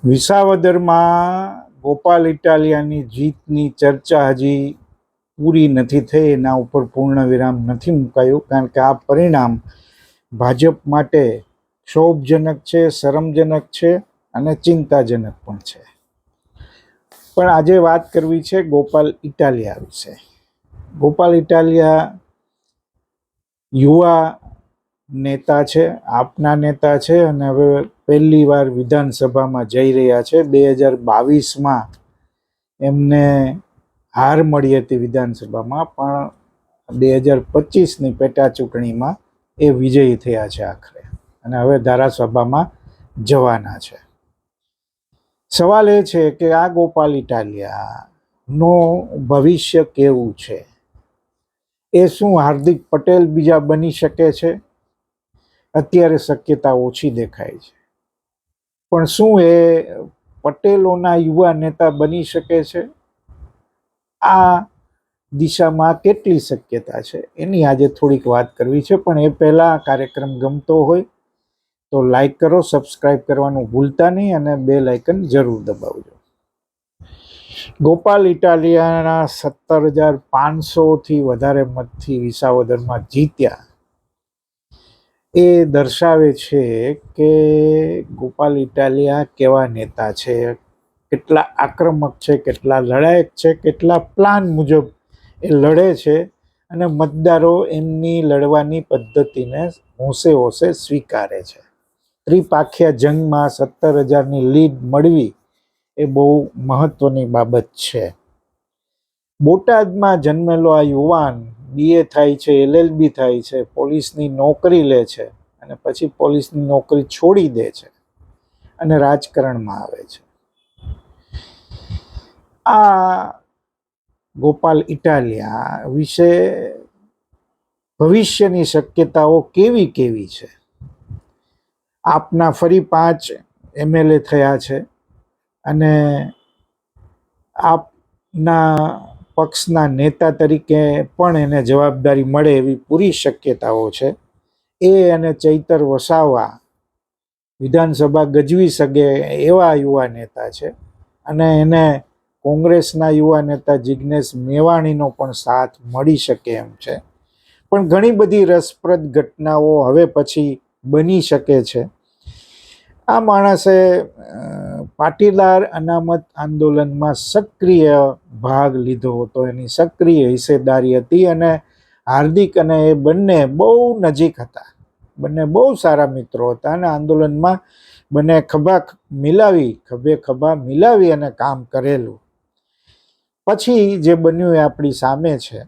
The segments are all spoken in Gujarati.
વિસાવદરમાં ગોપાલ ઇટાલિયાની જીતની ચર્ચા હજી પૂરી નથી થઈ, એના ઉપર પૂર્ણ વિરામ નથી મુકાયું, કારણ કે આ પરિણામ ભાજપ માટે ક્ષોભજનક છે, શરમજનક છે અને ચિંતાજનક પણ છે. પણ આજે વાત કરવી છે ગોપાલ ઇટાલિયા વિશે. ગોપાલ ઇટાલિયા યુવા નેતા છે, આપના નેતા છે અને હવે પહેલી વાર વિધાનસભામાં જઈ રહ્યા છે. 2022માં એમને હાર મળી હતી વિધાનસભામાં, પણ 2025ની પેટા ચૂંટણીમાં એ વિજયી થયા છે આખરે, અને હવે ધારાસભામાં જવાના છે. સવાલ એ છે કે આ ગોપાલ ઇટાલિયાનું ભવિષ્ય કેવું છે? એ શું હાર્દિક પટેલ બીજા બની શકે છે? અત્યારે શક્યતા ઓછી દેખાય છે, પણ શું એ પટેલોના યુવા નેતા બની શકે છે? આ દિશામાં કેટલી શક્યતા છે એની આજે થોડીક વાત કરવી છે. પણ એ પહેલા કાર્યક્રમ ગમતો હોય તો લાઈક કરો, સબસ્ક્રાઇબ કરવાનું ભૂલતા નહીં અને બેલ આઇકન જરૂર દબાવજો. ગોપાલ ઇટાલિયાના 17,500થી વધારે મતથી વિસાવદરમાં જીત્યા. એ દર્શાવે છે કે ગોપાલ ઇટાલિયા કેવા નેતા છે, કેટલા આક્રમક છે, કેટલા લડાયક છે, કેટલા પ્લાન મુજબ એ લડે છે અને મતદારો એમની લડવાની પદ્ધતિને હોંશે હોંશે સ્વીકારે છે. ત્રિપાખિયા જંગમાં 17,000ની લીડ મળવી એ બહુ મહત્વની બાબત છે. બોટાદમાં જન્મેલો આ યુવાન BA થાય છે, LLB થાય છે, પોલીસની નોકરી લે છે અને પછી પોલીસની નોકરી છોડી દે છે અને રાજકારણમાં આવે છે. આ ગોપાલ ઇટાલિયા વિશે ભવિષ્યની શક્યતાઓ કેવી કેવી છે? આપના ફરી 5 MLA થયા છે અને આપના પક્ષના નેતા તરીકે પણ એને જવાબદારી મળે એવી પૂરી શક્યતાઓ છે. એ અને ચૈતર વસાવા વિધાનસભા ગજવી શકે એવા યુવા નેતા છે અને એને કોંગ્રેસના યુવા નેતા જિગ્નેશ મેવાણીનો પણ સાથ મળી શકે એમ છે. પણ ઘણી બધી રસપ્રદ ઘટનાઓ હવે પછી બની શકે છે. આ માણસે પાટીદાર અનામત આંદોલનમાં સક્રિય ભાગ લીધો હતો, એની સક્રિય હિસ્સેદારી હતી અને હાર્દિક અને એ બંને બહુ નજીક હતા, બંને બહુ સારા મિત્રો હતા અને આંદોલનમાં બંને ખભે ખભા મિલાવી અને કામ કરેલું. પછી જે બન્યું એ આપણી સામે છે.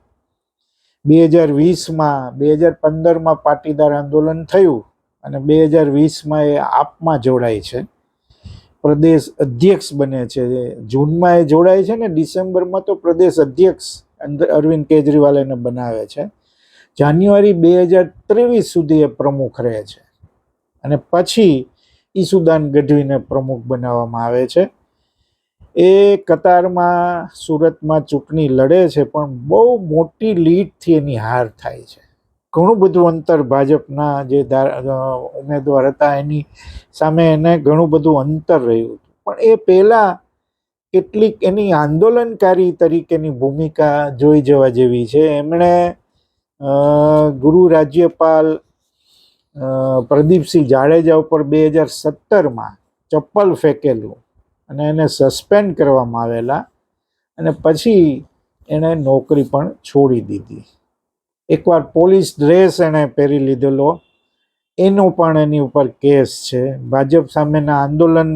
2020માં 2015માં પાટીદાર આંદોલન થયું અને 2020માં એ આપમાં જોડાય છે, પ્રદેશ અધ્યક્ષ બને છે. જૂનમાં એ જોડાય છે ને ડિસેમ્બરમાં તો પ્રદેશ અધ્યક્ષ અરવિંદ કેજરીવાલ એને બનાવે છે. જાન્યુઆરી 2023 સુધી એ પ્રમુખ રહે છે અને પછી ઈસુદાન ગઢવીને પ્રમુખ બનાવવામાં આવે છે. એ કતારમાં સુરતમાં ચૂંટણી લડે છે, પણ બહુ મોટી લીડથી એની હાર થાય છે. ઘણું બધું અંતર ભાજપના જે ઉમેદવાર હતા એની સામે એને ઘણું બધું અંતર રહ્યું હતું. પણ એ પહેલા કેટલીક એની આંદોલનકારી તરીકેની ભૂમિકા જોઈ જવા જેવી છે. એમણે ગૃહ રાજ્યપાલ પ્રદીપસિંહ જાડેજા ઉપર 2017માં ચપ્પલ ફેંકેલું અને એને સસ્પેન્ડ કરવામાં આવેલા અને પછી એણે નોકરી પણ છોડી દીધી. એકવાર પોલીસ ડ્રેસ એણે પહેરી લીધેલો, એનો પણ એની ઉપર કેસ છે. ભાજપ સામેના આંદોલન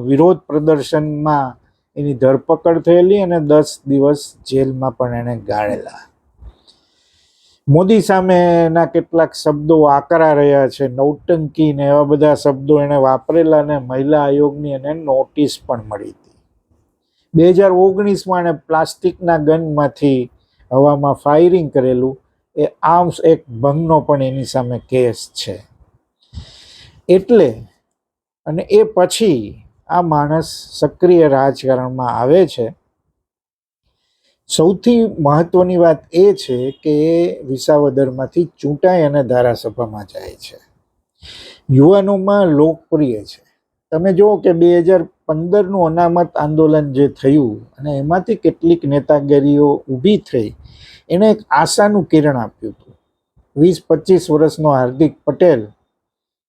વિરોધ પ્રદર્શનમાં એની ધરપકડ થયેલી અને 10 દિવસ જેલમાં પણ એણે ગાળેલા. મોદી સામેના કેટલાક શબ્દો આકરા રહ્યા છે, નૌટંકી ને એવા બધા શબ્દો એણે વાપરેલા અને મહિલા આયોગની એને નોટિસ પણ મળી હતી. 2019માં એણે પ્લાસ્ટિકના ગનમાંથી હવામાં ફાયરિંગ કરેલું, એ આર્મ્સ એક્ટ ભંગનો પણ એની સામે કેસ છે. એટલે અને એ પછી આ માણસ સક્રિય રાજકારણમાં આવે છે. સૌથી મહત્વની વાત એ છે કે એ વિસાવદરમાંથી ચૂંટાઈ અને ધારાસભામાં જાય છે. યુવાનોમાં લોકપ્રિય છે. તમે જુઓ કે 2015નું અનામત આંદોલન જે થયું અને એમાંથી કેટલીક નેતાગીરીઓ ઊભી થઈ, એણે એક આશાનું કિરણ આપ્યું હતું. 20-25 વર્ષનો હાર્દિક પટેલ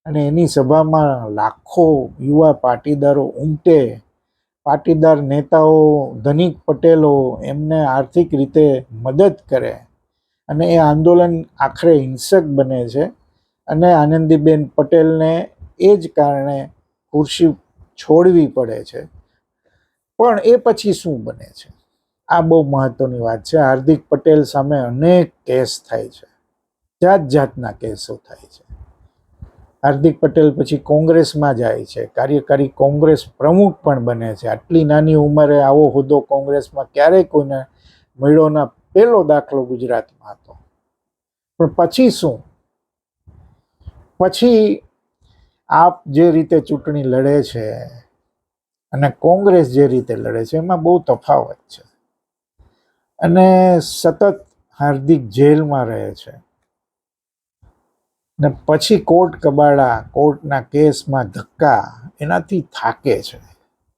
અને એની સભામાં લાખો યુવા પાટીદારો ઉમટે, પાટીદાર નેતાઓ, ધનિક પટેલો એમને આર્થિક રીતે મદદ કરે અને એ આંદોલન આખરે હિંસક બને છે અને આનંદીબેન પટેલને એ જ કારણે ખુરશી છોડવી પડે છે. પણ એ પછી શું બને છે, આ બહુ મહત્વની વાત છે. હાર્દિક પટેલ સામે અનેક કેસ થાય છે, જાત જાતના કેસો થાય છે. હાર્દિક પટેલ પછી કોંગ્રેસમાં જાય છે, કાર્યકારી કોંગ્રેસ પ્રમુખ પણ બને છે. આટલી નાની ઉંમરે આવો હોદ્દો કોંગ્રેસમાં ક્યારેય કોઈને મળ્યો ના, પહેલો દાખલો ગુજરાતમાં હતો. પણ પછી શું? પછી આપ જે રીતે ચૂંટણી લડે છે અને કોંગ્રેસ જે રીતે લડે છે એમાં બહુ તફાવત છે. અને સતત હાર્દિક જેલમાં રહે છે ને પછી કોર્ટ કબાડા, કોર્ટના કેસમાં ધક્કા, એનાથી થાકે છે.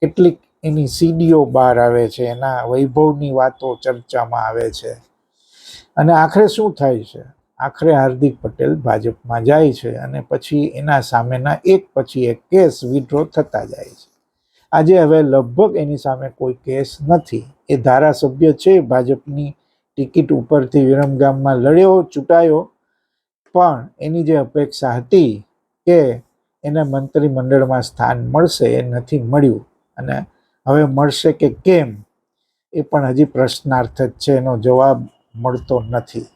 કેટલીક એની સીડીઓ બહાર આવે છે, એના વૈભવની વાતો ચર્ચામાં આવે છે અને આખરે શું થાય છે? આખરે હાર્દિક પટેલ ભાજપમાં જાય છે અને પછી એના સામેના એક પછી એક કેસ વિડ્રો થતા જાય છે. આજે હવે લગભગ એની સામે કોઈ કેસ નથી. એ ધારાસભ્ય છે, ભાજપની ટિકિટ ઉપરથી વિરમગામમાં લડ્યો, ચૂંટાયો, પણ એની જે અપેક્ષા હતી કે એને મંત્રીમંડળમાં સ્થાન મળશે એ નથી મળ્યું. અને હવે મળશે કે કેમ એ પણ હજી પ્રશ્નાર્થ જ છે, એનો જવાબ મળતો નથી.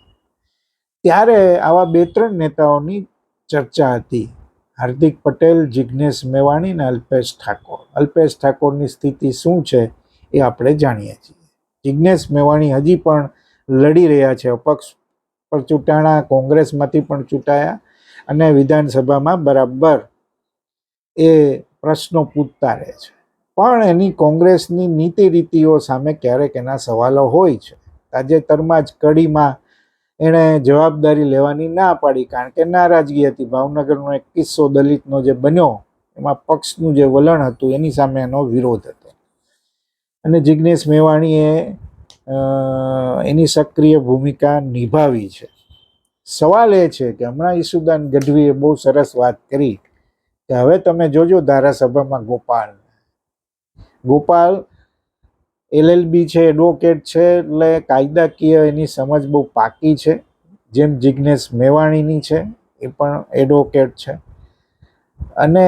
ત્યારે આવા 2-3 નેતાઓની ચર્ચા હતી, હાર્દિક પટેલ, જિગ્નેશ મેવાણી અને અલ્પેશ ઠાકોર. અલ્પેશ ઠાકોરની સ્થિતિ શું છે એ આપણે જાણીએ છીએ. જિગ્નેશ મેવાણી હજી પણ લડી રહ્યા છે, અપક્ષ પર ચૂંટાણા, કોંગ્રેસમાંથી પણ ચૂંટાયા અને વિધાનસભામાં બરાબર એ પ્રશ્નો પૂછતા રહે છે. પણ એની કોંગ્રેસની નીતિ રીતિઓ સામે ક્યારેક એના સવાલો હોય છે. તાજેતરમાં જ કડીમાં એણે જવાબદારી લેવાની ના પાડી, કારણ કે નારાજગી હતી. ભાવનગરનો એક કિસ્સો દલિતનો જે બન્યો, એમાં પક્ષનું જે વલણ હતું એની સામે એનો વિરોધ હતો. અને જિગ્નેશ મેવાણીએ એની સક્રિય ભૂમિકા નિભાવી છે. સવાલ એ છે કે હમણાં ઈસુદાન ગઢવીએ બહુ સરસ વાત કરી કે હવે તમે જોજો ધારાસભામાં ગોપાલ LLB છે, એડવોકેટ છે, એટલે કાયદાકીય એની સમજ બહુ પાકી છે. જેમ જિગ્નેશ મેવાણીની છે, એ પણ એડવોકેટ છે અને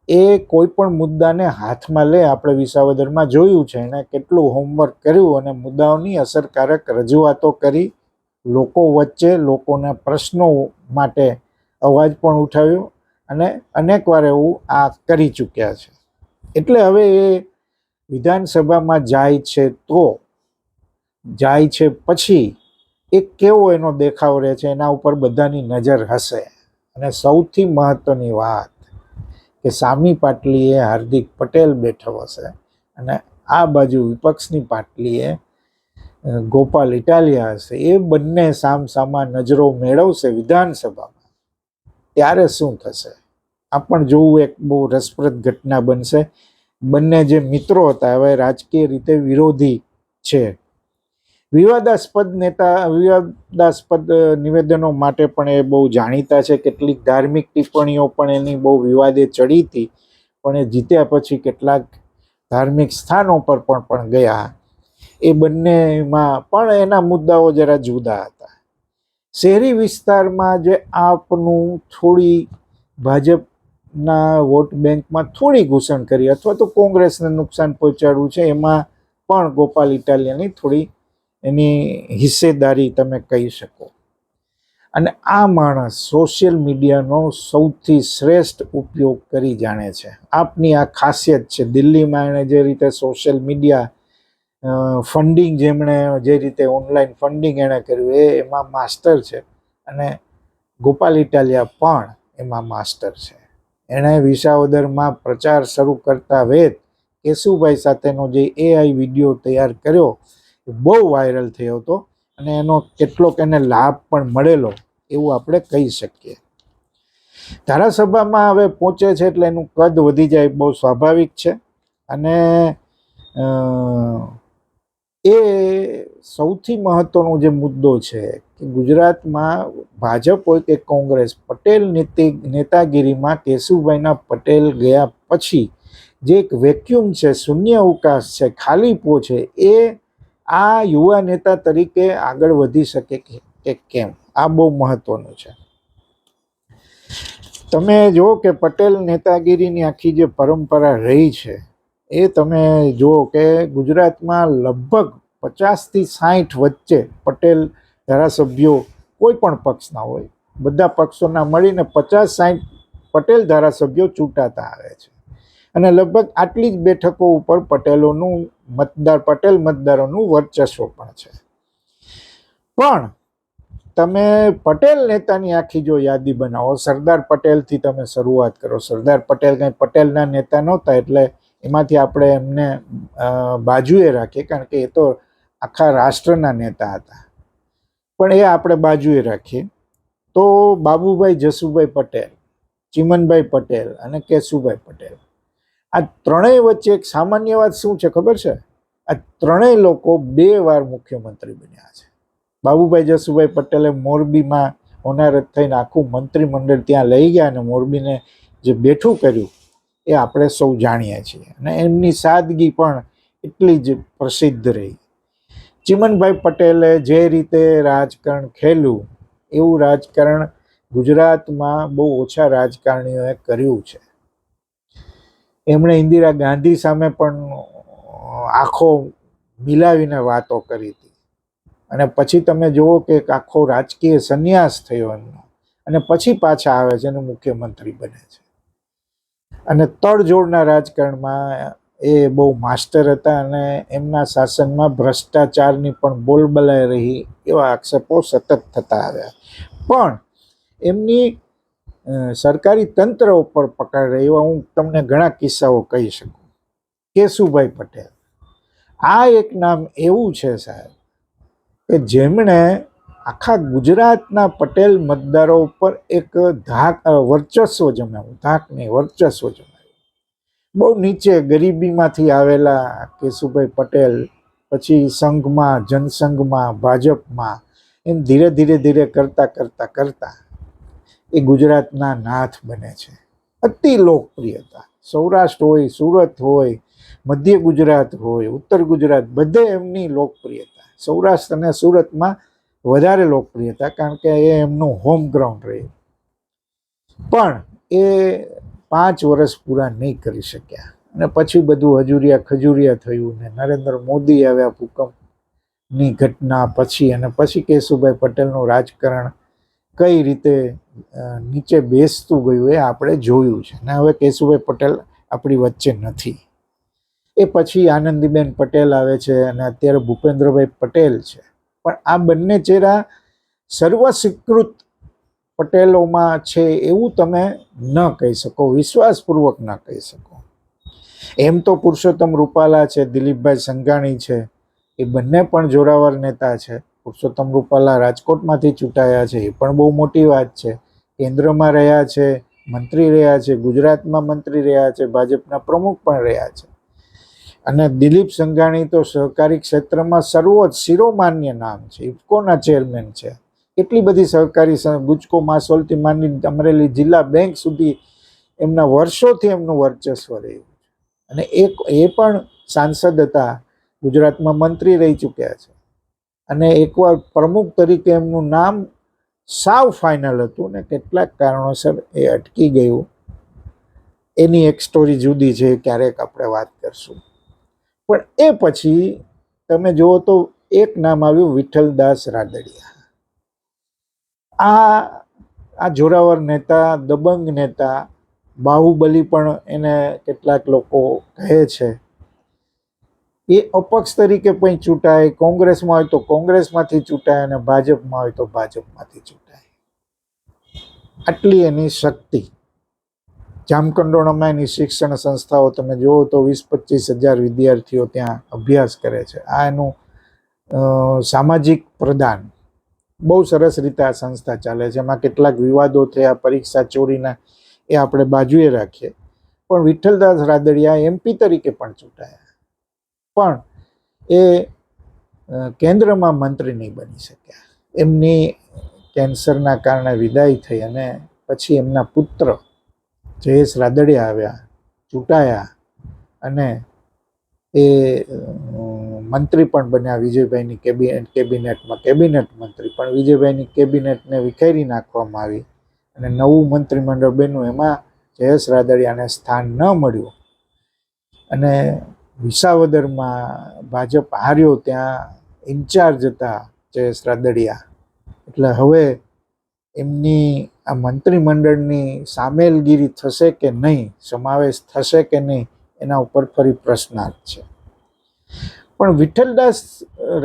એ કોઈ પણ મુદ્દાને હાથમાં લે. આપણે વિસાવદરમાં જોયું છે એણે કેટલું હોમવર્ક કર્યું અને મુદ્દાઓની અસરકારક રજૂઆતો કરી, લોકો વચ્ચે લોકોના પ્રશ્નો માટે અવાજ પણ ઉઠાવ્યો અને અનેકવાર એવું આ કરી ચૂક્યા છે. એટલે હવે એ વિધાનસભામાં જાય છે તો જાય છે પછી એક કેવો એનો દેખાવ રહે છે એના ઉપર બધાની નજર હશે. અને સૌથી મહત્વની વાત કે સામી પાટલીએ હાર્દિક પટેલ બેઠો હશે અને આ બાજુ વિપક્ષની પાટલીએ ગોપાલ ઇટાલિયા હશે. એ બંને સામસામા નજરો મેળવશે વિધાનસભામાં. ત્યારે શું થશે આ પણ જોવું એક બહુ રસપ્રદ ઘટના બનશે. બંને જે મિત્રો હતા હવે રાજકીય રીતે વિરોધી છે. વિવાદાસ્પદ નિવેદનો માટે પણ એ બહુ જાણીતા છે. કેટલીક ધાર્મિક ટિપ્પણીઓ પણ એની બહુ વિવાદે ચડી હતી, પણ એ જીત્યા પછી કેટલાક ધાર્મિક સ્થાનો પર પણ ગયા. એ બંનેમાં પણ એના મુદ્દાઓ જરા જુદા હતા. શહેરી વિસ્તારમાં જે આપનું થોડી ભાજપના વોટ બેંકમાં થોડી ઘૂસણ કરી અથવા તો કોંગ્રેસને નુકસાન પહોંચાડવું છે, એમાં પણ ગોપાલ ઇટાલિયાની થોડી એની હિસ્સેદારી તમે કહી શકો. અને આ માણસ સોશિયલ મીડિયાનો સૌથી શ્રેષ્ઠ ઉપયોગ કરી જાણે છે. આપની આ ખાસિયત છે. દિલ્હીમાં એણે જે રીતે સોશિયલ મીડિયા ફંડિંગ, જેમણે જે રીતે ઓનલાઈન ફંડિંગ એણે કર્યું એમાં માસ્ટર છે અને ગોપાલ ઇટાલિયા પણ એમાં માસ્ટર છે. એણે વિસાવદરમાં પ્રચાર શરૂ કરતા વેત કેશુભાઈ સાથેનો જે AI વિડીયો તૈયાર કર્યો એ બહુ વાયરલ થયો હતો અને એનો કેટલોક એને લાભ પણ મળેલો એવું આપણે કહી શકીએ. ધારાસભામાં હવે પહોંચે છે એટલે એનું કદ વધી જાય, બહુ સ્વાભાવિક છે. અને એ સૌથી મહત્વનો જે મુદ્દો છે કે ગુજરાતમાં ભાજપ હોય કે કોંગ્રેસ, પટેલ નેતાગીરીમાં કેશુભાઈના પટેલ ગયા પછી જે એક વેક્યુમ છે, શૂન્ય અવકાશ છે, ખાલીપો છે, એ આ યુવા નેતા તરીકે આગળ વધી શકે કે કેમ, આ બહુ મહત્વનું છે. તમે જુઓ કે પટેલ નેતાગીરીની આખી જે પરંપરા રહી છે એ તમે જુઓ કે ગુજરાતમાં લગભગ 50થી 60 વચ્ચે પટેલ ધારાસભ્યો કોઈ પણ પક્ષના હોય, બધા પક્ષોના મળીને 50-60 પટેલ ધારાસભ્યો ચૂંટાતા આવે છે અને લગભગ આટલી જ બેઠકો ઉપર પટેલ મતદારોનું વર્ચસ્વ પણ છે. પણ તમે પટેલ નેતાની આખી જો યાદી બનાવો, સરદાર પટેલથી તમે શરૂઆત કરો. સરદાર પટેલ કંઈ પટેલના નેતા નહોતા એટલે એમાંથી આપણે એમને બાજુએ રાખીએ, કારણ કે એ તો આખા રાષ્ટ્રના નેતા હતા, પણ એ આપણે બાજુએ રાખીએ. તો બાબુભાઈ જસુભાઈ પટેલ, ચીમનભાઈ પટેલ અને કેશુભાઈ પટેલ, આ ત્રણેય વચ્ચે એક સામાન્ય વાત શું છે ખબર છે? આ ત્રણેય લોકો 2 વાર મુખ્યમંત્રી બન્યા છે. બાબુભાઈ જસુભાઈ પટેલે મોરબીમાં હોનારત થઈને આખું મંત્રીમંડળ ત્યાં લઈ ગયા અને મોરબીને જે બેઠું કર્યું એ આપણે સૌ જાણીએ છીએ અને એમની સાદગી પણ એટલી જ પ્રસિદ્ધ રહી. ચીમનભાઈ પટેલે જે રીતે રાજકારણ ખેલ્યું એવું રાજકારણ ગુજરાતમાં બહુ ઓછા રાજકારણીઓએ કર્યું છે. એમણે ઇન્દિરા ગાંધી સામે પણ આંખો મિલાવીને વાતો કરી હતી અને પછી તમે જુઓ કે આખો રાજકીય સંન્યાસ થયો એમનો અને પછી પાછા આવે છે અને મુખ્યમંત્રી બને છે. અને તડજોડના રાજકારણમાં એ બહુ માસ્ટર હતા અને એમના શાસનમાં ભ્રષ્ટાચારની પણ બોલબલાઈ રહી એવા આક્ષેપો સતત થતા આવ્યા. પણ એમની સરકારી તંત્ર ઉપર પકડ રહી એવા હું તમને ઘણા કિસ્સાઓ કહી શકું. કેશુભાઈ પટેલ, આ એક નામ એવું છે સાહેબ કે જેમણે આખા ગુજરાતના પટેલ મતદારો ઉપર એક વર્ચસ્વ જમાવ્યું. ધાક નહીં, વર્ચસ્વ જમાવ્યું. બહુ નીચે ગરીબીમાંથી આવેલા કેશુભાઈ પટેલ પછી સંઘમાં, જનસંઘમાં, ભાજપમાં, એમ ધીરે ધીરે કરતા એ ગુજરાતના નાથ બને છે. અતિ લોકપ્રિયતા. સૌરાષ્ટ્ર હોય, સુરત હોય, મધ્ય ગુજરાત હોય, ઉત્તર ગુજરાત, બધે એમની લોકપ્રિયતા. સૌરાષ્ટ્ર અને સુરતમાં વધારે લોકપ્રિયતા, કારણ કે એ એમનું હોમ ગ્રાઉન્ડ રહ્યું. પણ એ 5 વર્ષ પૂરા નહીં કરી શક્યા અને પછી બધું હજુરિયા ખજુરિયા થયું ને નરેન્દ્ર મોદી આવ્યા ભૂકંપની ઘટના પછી, અને પછી કેશુભાઈ પટેલનું રાજકારણ કઈ રીતે નીચે બેસતું ગયું એ આપણે જોયું છે. ને હવે કેશુભાઈ પટેલ આપણી વચ્ચે નથી. એ પછી આનંદીબેન પટેલ આવે છે અને અત્યારે ભૂપેન્દ્રભાઈ પટેલ છે. પણ આ બંને ચહેરા સર્વસ્વીકૃત પટેલોમાં છે એવું તમે ન કહી શકો, વિશ્વાસપૂર્વક ન કહી શકો. એમ તો પુરુષોત્તમ રૂપાલા છે, દિલીપભાઈ સંઘાણી છે, એ બંને પણ જોરાવર નેતા છે. પુરુષોત્તમ રૂપાલા રાજકોટમાંથી ચૂંટાયા છે, એ પણ બહુ મોટી વાત છે. કેન્દ્રમાં રહ્યા છે, મંત્રી રહ્યા છે, ગુજરાતમાં મંત્રી રહ્યા છે, ભાજપના પ્રમુખ પણ રહ્યા છે. અને દિલીપ સંઘાણી તો સહકારી ક્ષેત્રમાં સર્વોચ્ચ શિરોમાન્ય નામ છે, ઇફકોના ચેરમેન છે. એટલી બધી સહકારી ગુજકો માસોલથી માંડી અમરેલી જિલ્લા બેંક સુધી એમના વર્ષોથી એમનું વર્ચસ્વ રહ્યું છે. અને એ પણ સાંસદ હતા, ગુજરાતમાં મંત્રી રહી ચૂક્યા છે. અને એકવાર પ્રમુખ તરીકે એમનું નામ સાવ ફાઇનલ હતું ને કેટલાક કારણોસર એ અટકી ગયું. એની એક સ્ટોરી જુદી છે, ક્યારેક આપણે વાત કરશું. પણ એ પછી તમે જુઓ તો એક નામ આવ્યું, વિઠ્ઠલદાસ રાદડિયા. આ જોરાવર નેતા, દબંગ નેતા, બાહુબલી પણ એને કેટલાક લોકો કહે છે. એ અપક્ષ તરીકે પણ ચૂંટાય, કોંગ્રેસમાં હોય તો કોંગ્રેસમાંથી ચૂંટાય અને ભાજપમાં હોય તો ભાજપમાંથી ચૂંટાય. આટલી એની શક્તિ. જામકંડોળામાં એની શિક્ષણ સંસ્થાઓ તમે જુઓ તો 20-25 હજાર વિદ્યાર્થીઓ ત્યાં અભ્યાસ કરે છે. આ એનું સામાજિક પ્રદાન. બહુ સરસ રીતે આ સંસ્થા ચાલે છે. એમાં કેટલાક વિવાદો થયા, પરીક્ષા ચોરીના, એ આપણે બાજુએ રાખીએ. પણ વિઠ્ઠલદાસ રાદડિયા MP તરીકે પણ ચૂંટાયા, પણ એ કેન્દ્રમાં મંત્રી નહીં બની શક્યા. એમની કેન્સરના કારણે વિદાય થઈ અને પછી એમના પુત્ર જયેશ રાદડિયા આવ્યા, ચૂંટાયા અને એ મંત્રી પણ બન્યા વિજયભાઈની કેબિનેટમાં કેબિનેટ મંત્રી. પણ વિજયભાઈની કેબિનેટને વિખેરી નાખવામાં આવી અને નવું મંત્રીમંડળ બન્યું. એમાં જયેશ રાદડિયાને સ્થાન ન મળ્યું અને વિસાવદરમાં ભાજપ હાર્યો, ત્યાં ઇન્ચાર્જ હતા જયેશ રાદડિયા. એટલે હવે એમની આ મંત્રીમંડળની સામેલગીરી થશે કે નહીં, સમાવેશ થશે કે નહીં, એના ઉપર ફરી પ્રશ્નાર્થ છે. પણ વિઠ્ઠલદાસ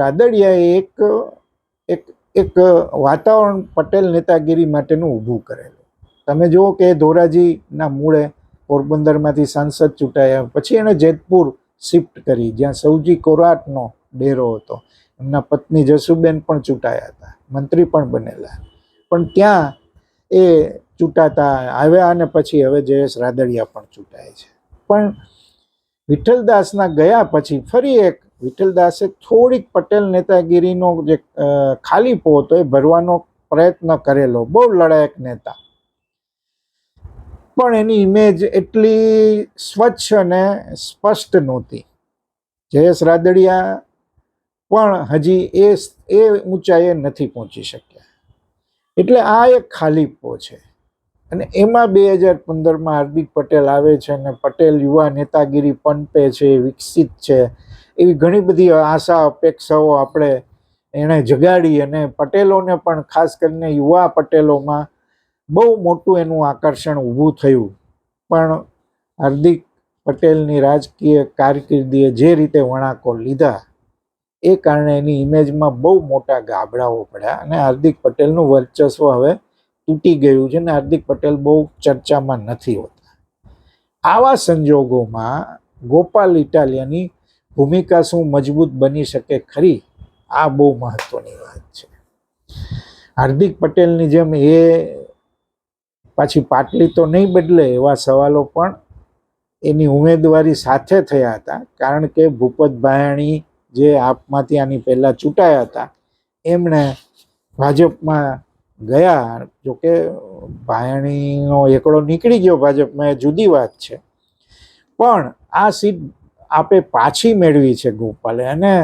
રાદડિયાએ એક એક વાતાવરણ પટેલ નેતાગીરી માટેનું ઊભું કરેલું. તમે જુઓ કે ધોરાજીના મૂળે પોરબંદરમાંથી સાંસદ ચૂંટાયા, પછી એણે જેતપુર શિફ્ટ કરી, જ્યાં સૌજી કોરાટનો ડેરો હતો. એમના પત્ની જસુબેન પણ ચૂંટાયા હતા, મંત્રી પણ બનેલા, પણ ત્યાં એ ચૂંટાતા આવ્યા અને પછી હવે જયેશ રાદડિયા પણ ચૂંટાય છે. પણ વિઠ્ઠલદાસના ગયા પછી ફરી એક વિઠ્ઠલદાસે થોડીક પટેલ નેતાગીરીનો જે ખાલીપો હતો એ ભરવાનો પ્રયત્ન કરેલો, બહુ લડાયક નેતા, પણ એની ઇમેજ એટલી સ્વચ્છ અને સ્પષ્ટ નહોતી. જયેશ રાદડિયા પણ હજી એ ઊંચાઈએ નથી પહોંચી શક્યા. એટલે આ એક ખાલીપો છે. અને એમાં 2015માં હાર્દિક પટેલ આવે છે અને પટેલ યુવા નેતાગીરી પનપે છે, વિકસિત છે, એવી ઘણી બધી આશા અપેક્ષાઓ આપણે એણે જગાડી અને પટેલોને પણ, ખાસ કરીને યુવા પટેલોમાં બહુ મોટું એનું આકર્ષણ ઊભું થયું. પણ હાર્દિક પટેલની રાજકીય કારકિર્દીએ જે રીતે વળાંકો લીધા એ કારણે એની ઇમેજમાં બહુ મોટા ગાબડાઓ પડ્યા અને હાર્દિક પટેલનું વર્ચસ્વ હવે તૂટી ગયું છે અને હાર્દિક પટેલ બહુ ચર્ચામાં નથી હોતા. આવા સંજોગોમાં ગોપાલ ઇટાલિયાની ભૂમિકા શું મજબૂત બની શકે ખરી, આ બહુ મહત્વની વાત છે. હાર્દિક પટેલની જેમ એ પાછી પાટલી તો નહીં બદલે એવા સવાલો પણ એની ઉમેદવારી સાથે થયા હતા. કારણ કે ભૂપત ભાયાણી જે આપમાંથી આની પહેલાં ચૂંટાયા હતા, એમણે ભાજપમાં ગયા. જોકે ભાયાણીનો એકડો નીકળી ગયો ભાજપમાં, એ જુદી વાત છે, પણ આ સીટ આપે પાછી મેળવી છે ગોપાલે. અને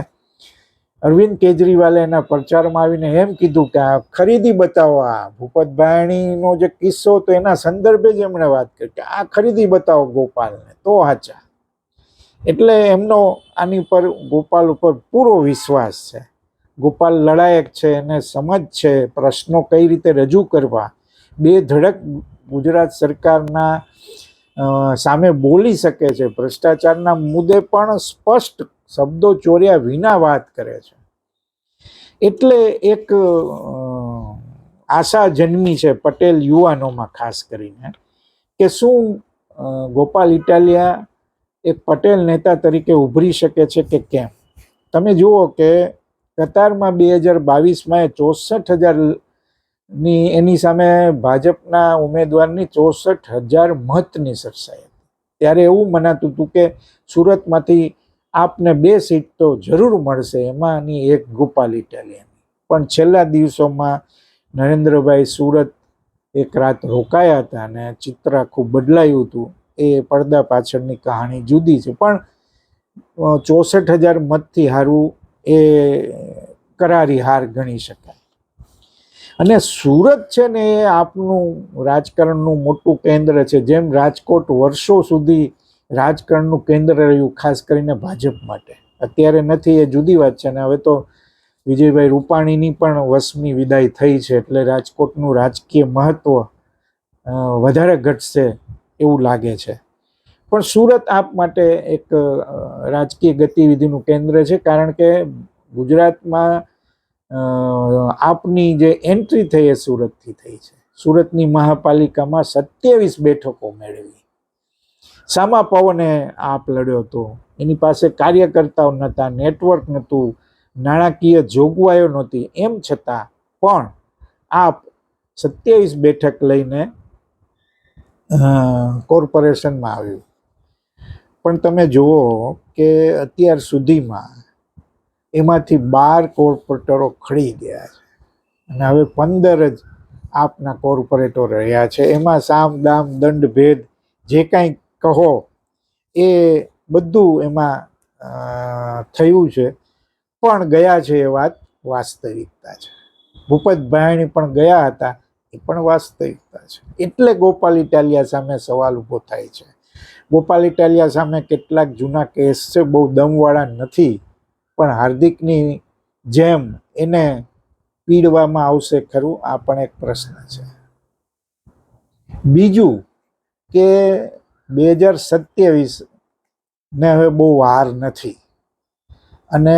અરવિંદ કેજરીવાલે એના પ્રચારમાં આવીને એમ કીધું કે આ ખરીદી બતાવો. આ ભૂપત ભાયાણીનો જે કિસ્સો હતો એના સંદર્ભે જ એમણે વાત કરી કે આ ખરીદી બતાવો ગોપાલને તો હાચા. એટલે એમનો આની પર ગોપાલ ઉપર પૂરો વિશ્વાસ છે. ગોપાલ લડાયક છે, એને સમજ છે પ્રશ્નો કઈ રીતે રજૂ કરવા, બે ધડક ગુજરાત સરકારના સામે બોલી શકે છે, ભ્રષ્ટાચારના મુદ્દે પણ સ્પષ્ટ શબ્દો ચોર્યા વિના વાત કરે છે. એટલે એક આશા જન્મી છે પટેલ યુવાનોમાં, ખાસ કરીને કે શું ગોપાલ ઇટાલિયા એક પટેલ નેતા તરીકે ઉભરી શકે છે કે કેમ. તમે જુઓ કે કતારમાં 2022માં 64,000ની એની સામે ભાજપના ઉમેદવારની 64,000 મતની સરસાઈ હતી. ત્યારે એવું મનાતું હતું કે સુરતમાંથી આપને 2 સીટ તો જરૂર મળશે, એમાંની એક ગોપાલ ઇટાલિયાની. પણ છેલ્લા દિવસોમાં નરેન્દ્રભાઈ સુરત એક રાત રોકાયા હતા અને ચિત્ર આખું બદલાયું હતું. એ પડદા પાછળની કહાણી જુદી છે, પણ 64,000 મતથી હારવું એ કરારી હાર ગણી શકાય. અને સુરત છે ને એ આપનું રાજકારણનું મોટું કેન્દ્ર છે. જેમ રાજકોટ વર્ષો સુધી રાજકારણનું કેન્દ્ર રહ્યું, ખાસ કરીને ભાજપ માટે. અત્યારે નથી, એ જુદી વાત છે. અને હવે તો વિજયભાઈ રૂપાણીની પણ 20મી વિદાય થઈ છે, એટલે રાજકોટનું રાજકીય મહત્વ વધારે ઘટશે એવું લાગે છે. પણ સુરત આપ માટે એક રાજકીય ગતિવિધિનું કેન્દ્ર છે, કારણ કે ગુજરાતમાં આપની જે એન્ટ્રી થઈ એ સુરતથી થઈ છે. સુરતની મહાપાલિકામાં 27 બેઠકો મેળવી. સામા પવને આપ લડ્યો હતો. એની પાસે કાર્યકર્તાઓ નહોતા, નેટવર્ક નહોતું, નાણાકીય જોગવાઈઓ નહોતી. એમ છતાં પણ આપ 27 બેઠક લઈને કોર્પોરેશનમાં આવ્યું. પણ તમે જુઓ કે અત્યાર સુધીમાં એમાંથી 12 કોર્પોરેટરો ખડી ગયા છે અને હવે 15 જ આપના કોર્પોરેટરો રહ્યા છે. એમાં સામ દામ દંડ ભેદ જે કાંઈ કહો એ બધું એમાં થયું છે. પણ ગયા છે એ વાત વાસ્તવિકતા છે. ભૂપતભાઈ પણ ગયા હતા એ પણ વાસ્તવિકતા છે. એટલે ગોપાલ ઇટાલિયા સામે સવાલ ઊભો થાય છે. ગોપાલ ઇટાલિયા સામે કેટલાક જૂના કેસ છે, બહુ દમવાળા નથી, પણ હાર્દિકની જેમ એને પીડવામાં આવશે ખરું? આ પણ એક પ્રશ્ન છે. બીજું કે 2027 ને હવે બહુ વાર નથી અને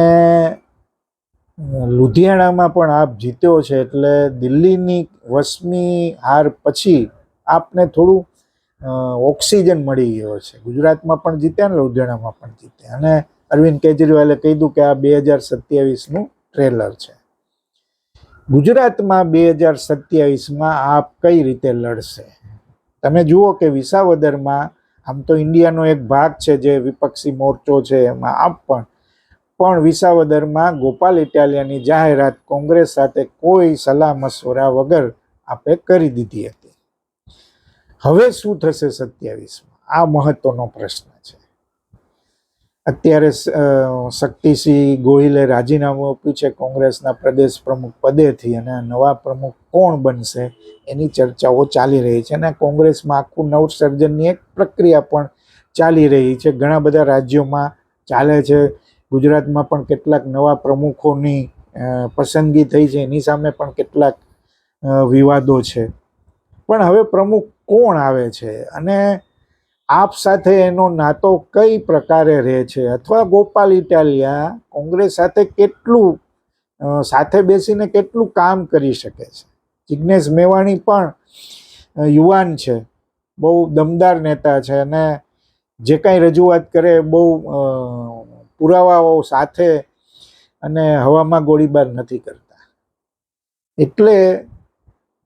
લુધિયાણામાં પણ આપ જીત્યો છે, એટલે દિલ્હીની 20મી હાર પછી આપને થોડું ઓક્સિજન મળી ગયો છે. ગુજરાતમાં પણ જીત્યા ને લુધિયાણામાં પણ જીત્યા, અને અરવિંદ કેજરીવાલે કીધું કે આ 2027નું ટ્રેલર છે. ગુજરાતમાં 2027માં આપ કઈ રીતે લડશે? તમે જુઓ કે વિસાવદરમાં આમ તો ઇન્ડિયાનો એક ભાગ છે જે વિપક્ષી મોરચો છે, એમાં આપ પણ વિસાવદરમાં ગોપાલ ઇટાલિયાની જાહેરાત કોંગ્રેસ સાથે કોઈ સલાહ મશવરા વગર આપે કરી દીધી હતી. હવે શું થશે 27માં? આ મહત્વનો પ્રશ્ન છે. અત્યારે શક્તિસિંહ ગોહિલે રાજીનામું આપ્યું છે કોંગ્રેસના પ્રદેશ પ્રમુખ પદેથી, અને નવા પ્રમુખ કોણ બનશે એની ચર્ચાઓ ચાલી રહી છે. અને કોંગ્રેસમાં આખું નવસર્જનની એક પ્રક્રિયા પણ ચાલી રહી છે. ઘણા બધા રાજ્યોમાં ચાલે છે. ગુજરાતમાં પણ કેટલાક નવા પ્રમુખોની પસંદગી થઈ છે, એની સામે પણ કેટલાક વિવાદો છે. પણ હવે પ્રમુખ કોણ આવે છે અને આપ સાથે એનો નાતો કઈ પ્રકારે રહે છે, અથવા ગોપાલ ઇટાલિયા કોંગ્રેસ સાથે કેટલું સાથે બેસીને કેટલું કામ કરી શકે છે? જિગ્નેશ મેવાણી પણ યુવાન છે, બહુ દમદાર નેતા છે, અને જે કાંઈ રજૂઆત કરે બહુ પુરાવાઓ સાથે અને હવામાં ગોળીબાર નથી કરતા. એટલે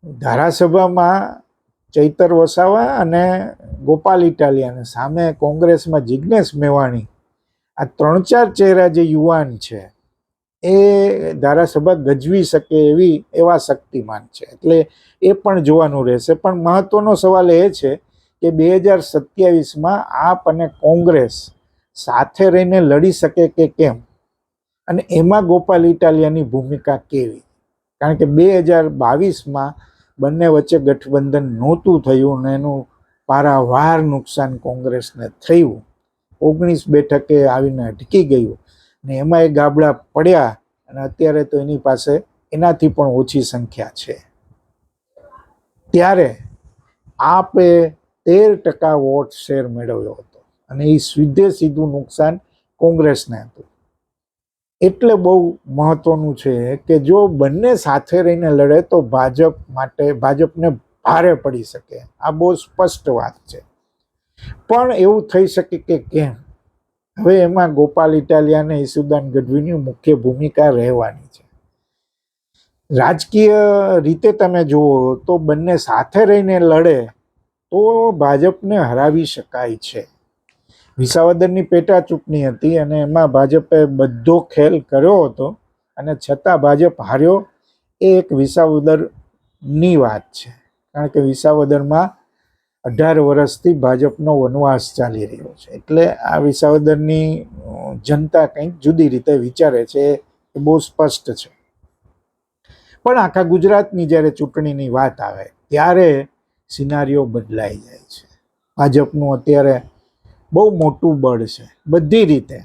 ધારાસભામાં ચૈતર વસાવા અને ગોપાલ ઇટાલિયાને સામે કોંગ્રેસમાં જિગ્નેશ મેવાણી, આ 3-4 ચહેરા જે યુવાન છે એ ધારાસભા ગજવી શકે એવા શક્તિમાન છે. એટલે એ પણ જોવાનું રહેશે. પણ મહત્વનો સવાલ એ છે કે 2027માં આપ અને કોંગ્રેસ સાથે રહીને લડી શકે કે કેમ, અને એમાં ગોપાલ ઇટાલિયાની ભૂમિકા કેવી? કારણ કે 2022માં બંને વચ્ચે ગઠબંધન નહોતું થયું અને એનું પારાવાર નુકસાન કોંગ્રેસને થયું. 19 બેઠકે આવીને અટકી ગયું ને એમાં એ ગાબડા પડ્યા, અને અત્યારે તો એની પાસે એનાથી પણ ઓછી સંખ્યા છે. ત્યારે આપે 13% વોટ શેર મેળવ્યો હતો અને એ સીધું નુકસાન કોંગ્રેસને હતું. એટલે બહુ મહત્વનું છે કે જો બંને સાથે રહીને લડે તો ભાજપને ભારે પડી શકે. આ બહુ સ્પષ્ટ વાત છે. પણ એવું થઈ શકે કે કેમ? હવે એમાં ગોપાલ ઇટાલિયા અને ઈસુદાન ગઢવીની મુખ્ય ભૂમિકા રહેવાની છે. રાજકીય રીતે તમે જુઓ તો બંને સાથે રહીને લડે તો ભાજપને હરાવી શકાય છે. વિસાવદરની પેટા ચૂંટણી હતી અને એમાં ભાજપે બધો ખેલ કર્યો હતો અને છતાં ભાજપ હાર્યો. એ એક વિસાવદરની વાત છે, કારણ કે વિસાવદરમાં 18 વર્ષથી ભાજપનો વનવાસ ચાલી રહ્યો છે. એટલે આ વિસાવદરની જનતા કંઈક જુદી રીતે વિચારે છે, એ બહુ સ્પષ્ટ છે. પણ આખા ગુજરાતની જ્યારે ચૂંટણીની વાત આવે ત્યારે સિનારીઓ બદલાઈ જાય છે. ભાજપનું અત્યારે બહુ મોટું બળ છે બધી રીતે.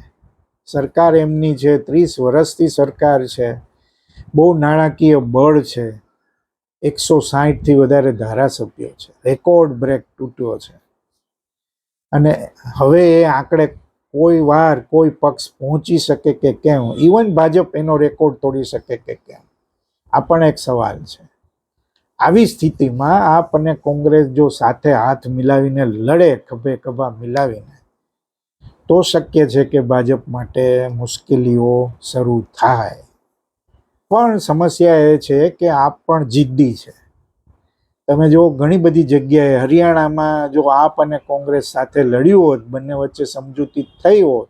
સરકાર એમની છે, 30 વર્ષથી સરકાર છે, બહુ નાણાકીય બળ છે, 160થી વધારે ધારાસભ્યો છે, રેકોર્ડ બ્રેક તૂટ્યો છે. અને હવે એ આંકડે કોઈ વાર કોઈ પક્ષ પહોંચી શકે કે કેમ? ઇવન ભાજપ એનો રેકોર્ડ તોડી શકે કે કેમ? આ પણ એક સવાલ છે. આવી સ્થિતિમાં આપ અને કોંગ્રેસ જો સાથે હાથ મિલાવીને લડે, ખભે ખભા મિલાવીને, તો શક્ય છે કે ભાજપ માટે મુશ્કેલીઓ શરૂ થાય. પણ સમસ્યા એ છે કે આપ પણ જિદ્દી છે. તમે જો ઘણી બધી જગ્યાએ હરિયાણામાં જો આપ અને કોંગ્રેસ સાથે લડ્યું હોત, બંને વચ્ચે સમજૂતી થઈ હોત,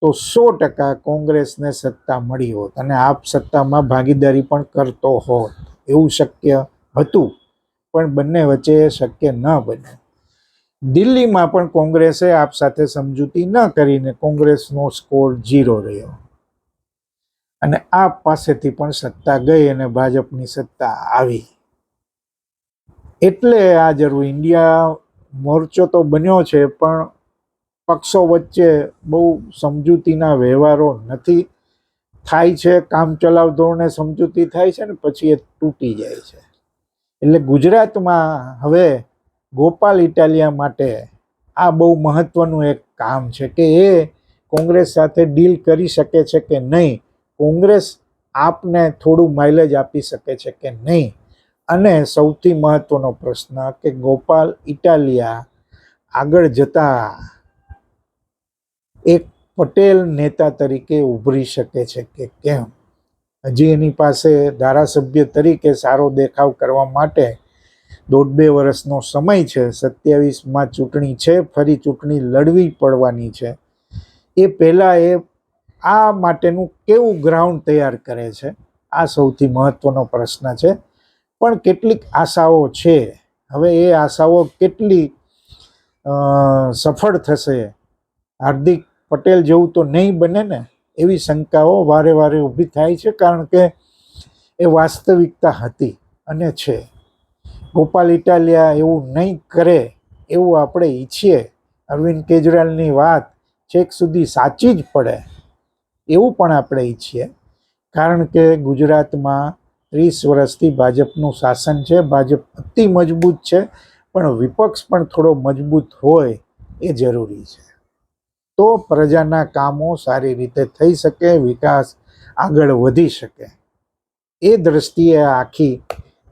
તો 100% કોંગ્રેસને સત્તા મળી હોત અને આપ સત્તામાં ભાગીદારી પણ કરતો હોત. એવું શક્ય હતું, પણ બંને વચ્ચે શક્ય ન બન્યું. દિલ્હીમાં પણ કોંગ્રેસે આપ સાથે સમજૂતી ન કરીને કોંગ્રેસનો સ્કોર 0 રહ્યો અને આપ પાસેથી પણ સત્તા ગઈ અને ભાજપની સત્તા આવી. એટલે આ જરૂર ઇન્ડિયા મોરચો તો બન્યો છે, પણ પક્ષો વચ્ચે બહુ સમજૂતીના વ્યવહારો નથી થાય છે. કામ ચલાવ ધોરણે સમજૂતી થાય છે ને પછી એ તૂટી જાય છે. એટલે ગુજરાતમાં હવે ગોપાલ ઇટાલિયા માટે આ બહુ મહત્વનું એક કામ છે કે એ કોંગ્રેસ સાથે ડીલ કરી શકે છે કે નહીં, કોંગ્રેસ આપને થોડું માઇલેજ આપી શકે છે કે નહીં, અને સૌથી મહત્વનો પ્રશ્ન કે ગોપાલ ઇટાલિયા આગળ જતા એક પટેલ નેતા તરીકે ઉભરી શકે છે કે કેમ. હજી એની પાસે ધારાસભ્ય તરીકે સારો દેખાવ કરવા માટે 1.5-2 વર્ષનો સમય છે. 27માં ચૂંટણી છે, ફરી ચૂંટણી લડવી પડવાની છે. એ પહેલા એ આ માટેનું કેવું ગ્રાઉન્ડ તૈયાર કરે છે, આ સૌથી મહત્વનો પ્રશ્ન છે. પણ કેટલીક આશાઓ છે. હવે એ આશાઓ કેટલી સફળ થશે, હાર્દિક પટેલ જેવું તો નહીં બને ને, એવી શંકાઓ વારે વારે ઊભી થાય છે. કારણ કે એ વાસ્તવિકતા હતી અને છે. ગોપાલ ઇટાલિયા એવું નહીં કરે એવું આપણે ઈચ્છીએ. અરવિંદ કેજરીવાલની વાત છેક સુધી સાચી જ પડે એવું પણ આપણે ઈચ્છીએ. કારણ કે ગુજરાતમાં 30 વર્ષથી ભાજપનું શાસન છે. ભાજપ અતિ મજબૂત છે, પણ વિપક્ષ પણ થોડો મજબૂત હોય એ જરૂરી છે. તો પ્રજાના કામો સારી રીતે થઈ શકે, વિકાસ આગળ વધી શકે. એ દ્રષ્ટિએ આખી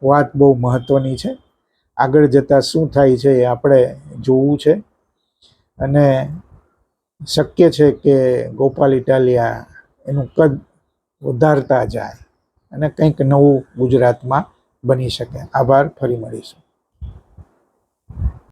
વાત બહુ મહત્વની છે. આગળ જતાં શું થાય છે એ આપણે જોવું છે. અને શક્ય છે કે ગોપાલ ઇટાલિયા એનું કદ વધારતા જાય અને કંઈક નવું ગુજરાતમાં બની શકે. આભાર. ફરી મળીશું.